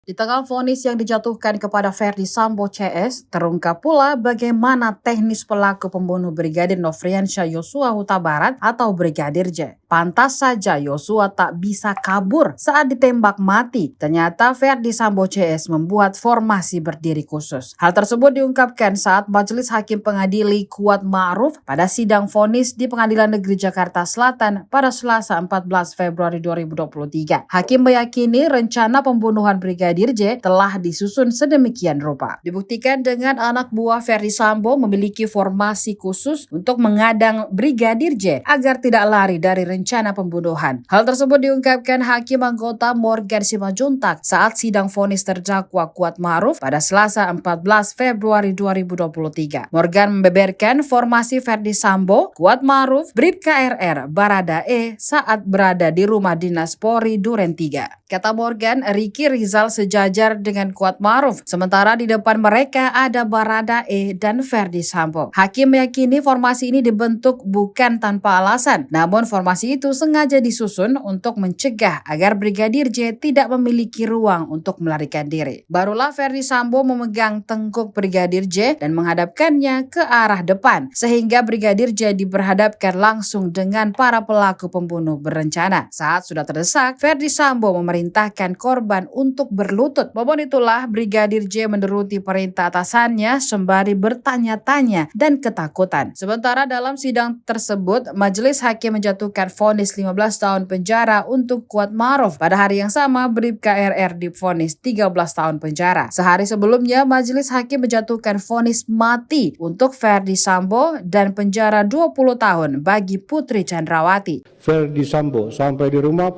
Di tengah vonis yang dijatuhkan kepada Ferdy Sambo CS, terungkap pula bagaimana teknis pelaku pembunuh Brigadir Nofriansyah Yosua Huta Barat atau Brigadir J. Pantas saja Yosua tak bisa kabur saat ditembak mati. Ternyata Ferdy Sambo CS membuat formasi berdiri khusus. Hal tersebut diungkapkan saat Majelis Hakim Pengadili Kuat Ma'ruf pada sidang vonis di Pengadilan Negeri Jakarta Selatan pada Selasa 14 Februari 2023. Hakim meyakini rencana pembunuhan Brigadir J telah disusun sedemikian rupa. Dibuktikan dengan anak buah Ferdy Sambo memiliki formasi khusus untuk mengadang Brigadir J agar tidak lari dari rencana pembunuhan. Hal tersebut diungkapkan Hakim Anggota Morgan Simanjuntak saat sidang vonis terdakwa Kuat Ma'ruf pada Selasa 14 Februari 2023. Morgan membeberkan formasi Ferdy Sambo, Kuat Ma'ruf, Bribka RR, Barada E saat berada di rumah dinas Polri Duren 3. Kata Morgan, Ricky Rizal sejajar dengan Kuat Ma'ruf, sementara di depan mereka ada Barada E dan Ferdy Sambo. Hakim meyakini formasi ini dibentuk bukan tanpa alasan, namun formasi itu sengaja disusun untuk mencegah agar Brigadir J tidak memiliki ruang untuk melarikan diri. Barulah Ferdy Sambo memegang tengkuk Brigadir J dan menghadapkannya ke arah depan, sehingga Brigadir J diperhadapkan langsung dengan para pelaku pembunuh berencana. Saat sudah terdesak, Ferdy Sambo memerintahkan korban untuk berlutut. Momen itulah Brigadir J menuruti perintah atasannya sembari bertanya-tanya dan ketakutan. Sementara dalam sidang tersebut, majelis hakim menjatuhkan vonis 15 tahun penjara untuk Kuat Ma'ruf. Pada hari yang sama, Bribka RR divonis 13 tahun penjara. Sehari sebelumnya, majelis hakim menjatuhkan vonis mati untuk Ferdy Sambo dan penjara 20 tahun bagi Putri Chandrawati. Ferdy Sambo sampai di rumah,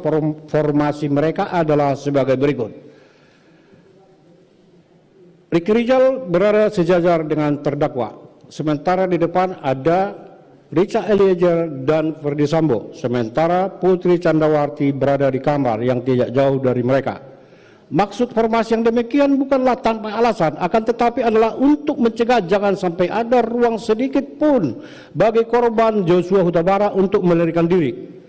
formasi mereka adalah sebagai berikut. Ricky Rizal berada sejajar dengan terdakwa, sementara di depan ada Richard Eliezer dan Ferdy Sambo, sementara Putri Chandrawati berada di kamar yang tidak jauh dari mereka. Maksud formasi yang demikian bukanlah tanpa alasan, akan tetapi adalah untuk mencegah jangan sampai ada ruang sedikit pun bagi korban Joshua Huta Barat untuk melarikan diri.